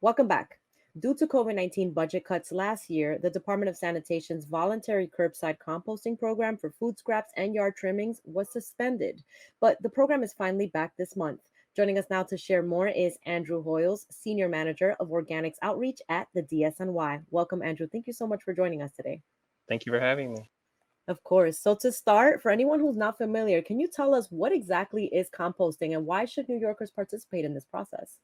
Welcome back. Due to COVID-19 budget cuts last year, the Department of Sanitation's voluntary curbside composting program for food scraps and yard trimmings was suspended. But the program is finally back this month. Joining us now to share more is Andrew Hoyles, Senior Manager of Organics Outreach at the DSNY. Welcome, Andrew. Thank you so much for joining us today. Thank you for having me. Of course. So, to start, for anyone who's not familiar, can you tell us what exactly is composting and why should New Yorkers participate in this process?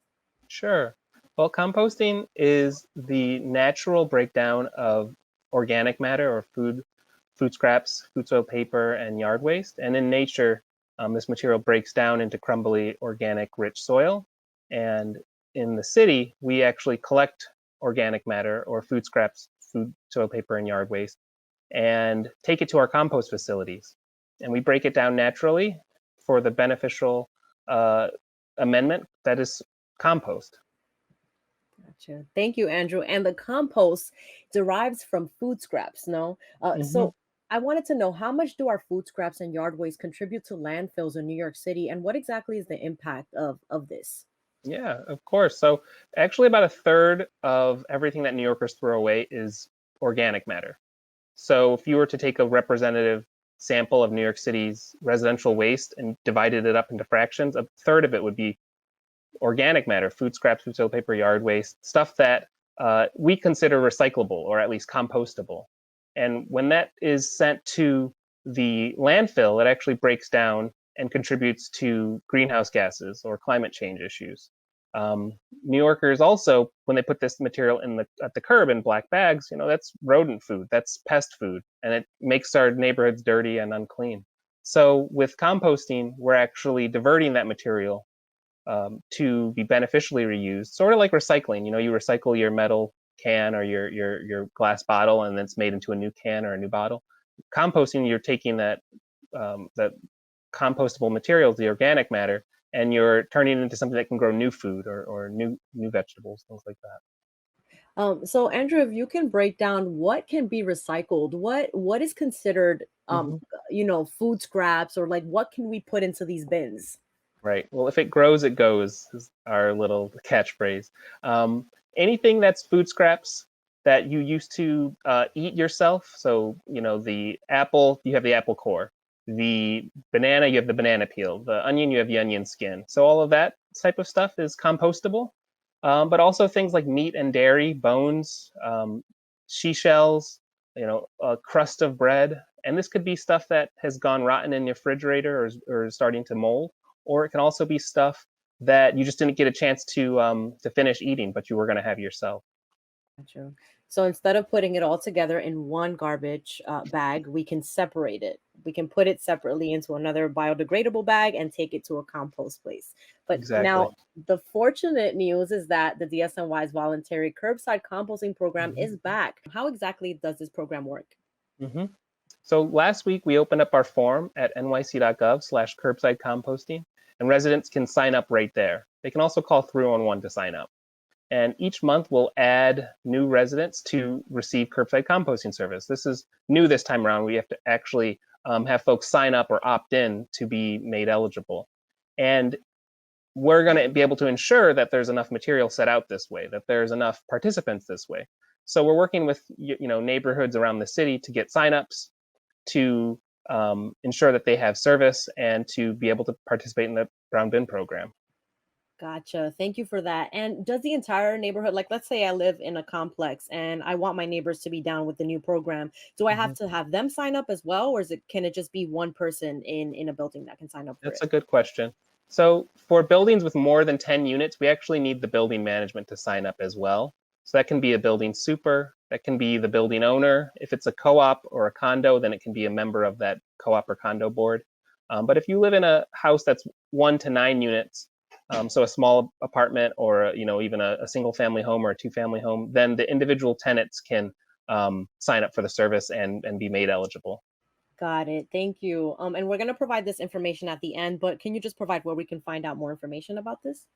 Sure. Well, composting is the natural breakdown of organic matter or food scraps, food soil paper, and yard waste. And in nature, this material breaks down into crumbly, organic, rich soil. And in the city, we actually collect organic matter or food scraps, food soil paper, and yard waste, and take it to our compost facilities. And we break it down naturally for the beneficial amendment that is compost. Gotcha. Thank you, Andrew. And the compost derives from food scraps, no? Hmm. So I wanted to know how much do our food scraps and yard waste contribute to landfills in New York City, and what exactly is the impact of this? Yeah, of course. So actually about a third of everything that New Yorkers throw away is organic matter. So if you were to take a representative sample of New York City's residential waste and divided it up into fractions, a third of it would be organic matter, food scraps, food soil paper, yard waste, stuff that we consider recyclable or at least compostable. And when that is sent to the landfill, it actually breaks down and contributes to greenhouse gases or climate change issues. New Yorkers also, when they put this material at the curb in black bags, that's rodent food, that's pest food, and it makes our neighborhoods dirty and unclean. So with composting, we're actually diverting that material to be beneficially reused, sort of like recycling. You recycle your metal can or your glass bottle, and then it's made into a new can or a new bottle. Composting, you're taking that compostable materials, the organic matter, and you're turning it into something that can grow new food or new vegetables, things like that. So Andrew, if you can break down what can be recycled, what is considered Hmm. food scraps, or like what can we put into these bins? Right. Well, if it grows, it goes is our little catchphrase. Um, Anything that's food scraps that you used to eat yourself. So, the apple, you have the apple core. The banana, you have the banana peel. The onion, you have the onion skin. So all of that type of stuff is compostable. But also things like meat and dairy, bones, seashells, a crust of bread. And this could be stuff that has gone rotten in your refrigerator or is starting to mold, or it can also be stuff that you just didn't get a chance to finish eating, but you were going to have yourself. Gotcha. So instead of putting it all together in one garbage bag, we can separate it. We can put it separately into another biodegradable bag and take it to a compost place. But Exactly. now, the fortunate news is that the DSNY's voluntary curbside composting program Hmm. is back. How exactly does this program work? Hmm. So last week we opened up our form at nyc.gov/curbside composting, and residents can sign up right there. They can also call 311 to sign up. And each month we'll add new residents to receive curbside composting service. This is new this time around. We have to actually have folks sign up or opt in to be made eligible. And we're going to be able to ensure that there's enough material set out this way, that there's enough participants this way. So we're working with neighborhoods around the city to get signups, to ensure that they have service, and to be able to participate in the brown bin program. Gotcha. Thank you for that. And does the entire neighborhood, like let's say I live in a complex and I want my neighbors to be down with the new program, do I have Mhm. to have them sign up as well, or can it just be one person in a building that can sign up for That's it? a good question. So for buildings with more than 10 units, we actually need the building management to sign up as well. So that can be a building super, that can be the building owner. If it's a co-op or a condo, then it can be a member of that co-op or condo board. But if you live in a house that's 1 to 9 units, so a small apartment or even a single family home or a two-family home, then the individual tenants can sign up for the service and be made eligible. Got it. Thank you. And we're gonna provide this information at the end, but can you just provide where we can find out more information about this?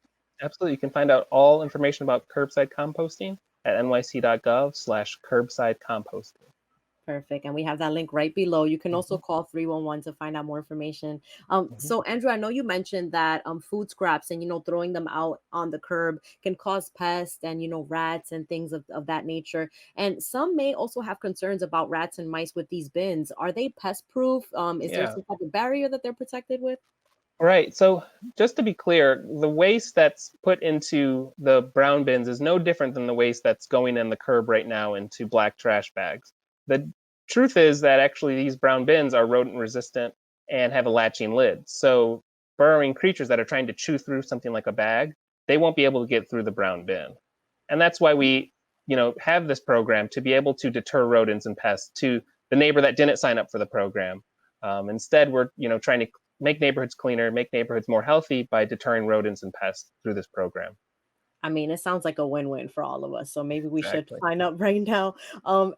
Absolutely. You can find out all information about curbside composting at nyc.gov/curbside composting. Perfect. And we have that link right below. You can also Mhm. call 311 to find out more information. Mhm. So Andrew, I know you mentioned that food scraps and throwing them out on the curb can cause pests and rats and things of that nature. And some may also have concerns about rats and mice with these bins. Are they pest proof? Is there Yeah. some type of barrier that they're protected with? Right. So just to be clear, the waste that's put into the brown bins is no different than the waste that's going in the curb right now into black trash bags. The truth is that actually these brown bins are rodent resistant and have a latching lid. So burrowing creatures that are trying to chew through something like a bag, they won't be able to get through the brown bin. And that's why we, have this program to be able to deter rodents and pests to the neighbor that didn't sign up for the program. Instead, we're, trying to make neighborhoods cleaner, make neighborhoods more healthy by deterring rodents and pests through this program. I mean, it sounds like a win-win for all of us. So maybe we should Exactly. sign up right now.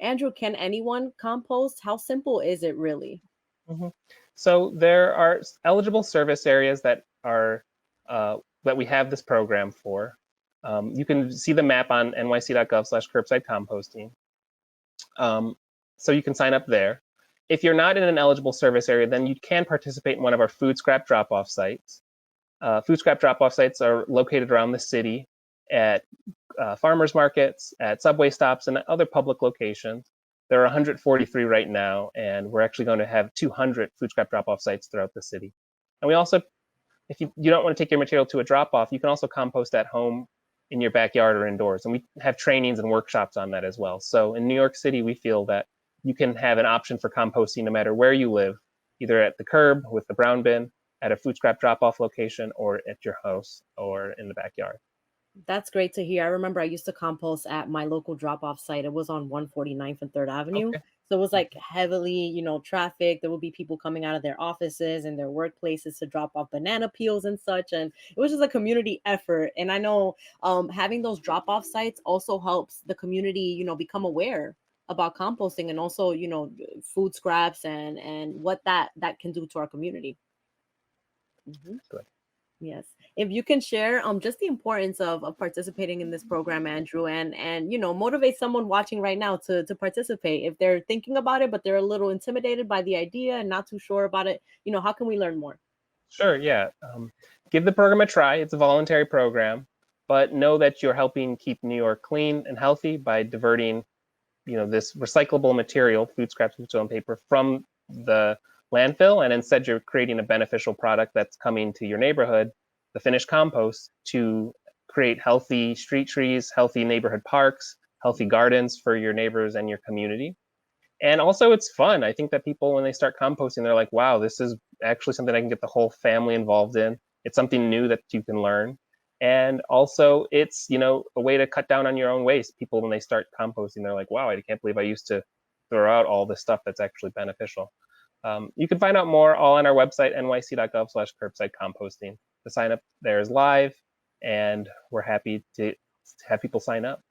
Andrew, can anyone compost? How simple is it really? hmm So there are eligible service areas that we have this program for. You can see the map on nyc.gov/curbside composting. So you can sign up there. If you're not in an eligible service area, then you can participate in one of our food scrap drop-off sites. Food scrap drop-off sites are located around the city at farmers markets, at subway stops, and other public locations. There are 143 right now, and we're actually going to have 200 food scrap drop-off sites throughout the city. And we also, if you don't want to take your material to a drop-off, you can also compost at home in your backyard or indoors. And we have trainings and workshops on that as well. So in New York City, we feel that you can have an option for composting no matter where you live, either at the curb with the brown bin, at a food scrap drop-off location, or at your house or in the backyard. That's great to hear. I remember I used to compost at my local drop-off site. It was on 149th and 3rd Avenue. Okay. So it was like Mhm. heavily, traffic. There would be people coming out of their offices and their workplaces to drop off banana peels and such. And it was just a community effort. And I know having those drop-off sites also helps the community, become aware about composting and also, food scraps and what that can do to our community. Mhm. Good. Yes. If you can share just the importance of participating in this program, Andrew, and motivate someone watching right now to participate. If they're thinking about it, but they're a little intimidated by the idea and not too sure about it, how can we learn more? Sure, yeah. Give the program a try. It's a voluntary program, but know that you're helping keep New York clean and healthy by diverting, this recyclable material, food scraps, food stone paper, from the landfill, and instead you're creating a beneficial product that's coming to your neighborhood, the finished compost, to create healthy street trees, healthy neighborhood parks, healthy gardens for your neighbors and your community. And also it's fun. I think that people, when they start composting, they're like, wow, this is actually something I can get the whole family involved in. It's something new that you can learn. And also it's, a way to cut down on your own waste. People, when they start composting, they're like, wow, I can't believe I used to throw out all this stuff that's actually beneficial. You can find out more all on our website, nyc.gov/curbside composting. The sign up there is live, and we're happy to have people sign up.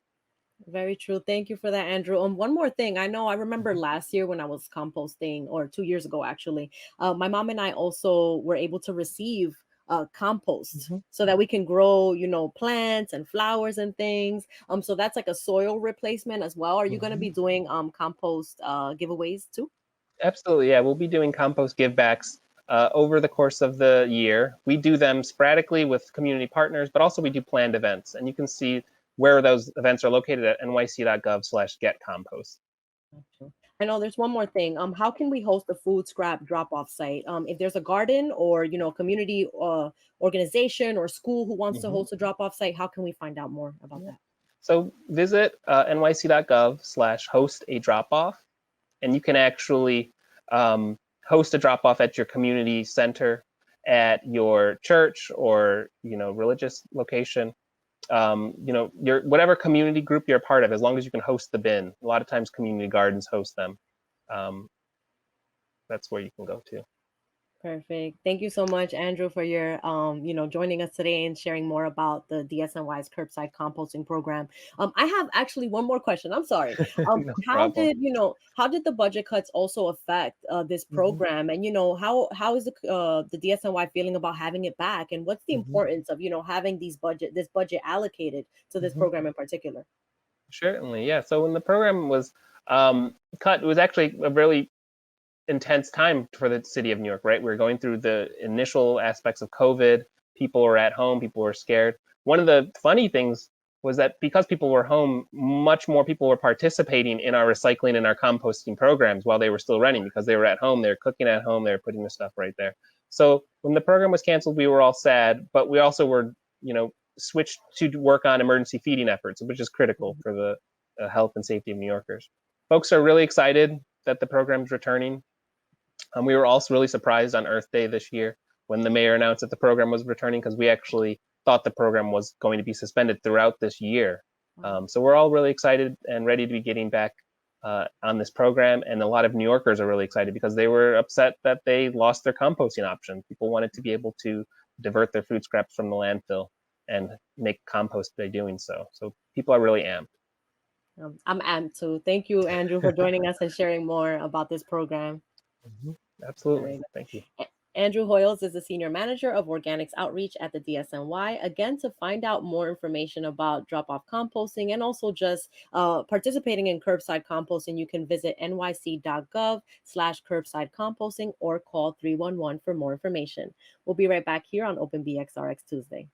Very true. Thank you for that, Andrew. One more thing. I remember Mhm. last year when I was composting, or 2 years ago actually, my mom and I also were able to receive compost Mhm. so that we can grow, plants and flowers and things. So that's like a soil replacement as well. Are you going to be Mhm. doing compost giveaways too? Absolutely, yeah. We'll be doing compost givebacks over the course of the year. We do them sporadically with community partners, but also we do planned events. And you can see where those events are located at nyc.gov/getcompost. Gotcha. I know there's one more thing. How can we host a food scrap drop-off site? If there's a garden or community organization or school who wants to Mhm. host a drop-off site, how can we find out more about Yeah. that? So visit nyc.gov/host a drop off, and you can actually host a drop off at your community center, at your church, or religious location. Your whatever community group you're a part of, as long as you can host the bin. A lot of times community gardens host them. Um, that's where you can go to. Perfect. Thank you so much, Andrew, for your joining us today and sharing more about the DSNY's curbside composting program. I have actually one more question. I'm sorry. No problem. How did the budget cuts also affect this Mhm, program? And how is the DSNY feeling about having it back? And what's the mhm, importance of having this budget allocated to this mhm. program in particular? Certainly, yeah. So when the program was cut. It was actually a really intense time for the city of New York, right? We were going through the initial aspects of COVID. People were at home. People were scared. One of the funny things was that because people were home, much more people were participating in our recycling and our composting programs while they were still running, because they were at home, they were cooking at home, they were putting the stuff right there. So when the program was canceled, we were all sad, but we also were, switched to work on emergency feeding efforts, which is critical for the health and safety of New Yorkers. Folks are really excited that the program's returning. We were also really surprised on Earth Day this year when the mayor announced that the program was returning, because we actually thought the program was going to be suspended throughout this year. So we're all really excited and ready to be getting back on this program. And a lot of New Yorkers are really excited because they were upset that they lost their composting option. People wanted to be able to divert their food scraps from the landfill and make compost by doing so. So people are really amped. I'm amped too. Thank you, Andrew, for joining us and sharing more about this program. Absolutely. Thank you. Andrew Hoyles is the Senior Manager of Organics Outreach at the DSNY. Again, to find out more information about drop-off composting and also just participating in curbside composting, you can visit nyc.gov/curbside composting or call 311 for more information. We'll be right back here on Open BXRX Tuesday.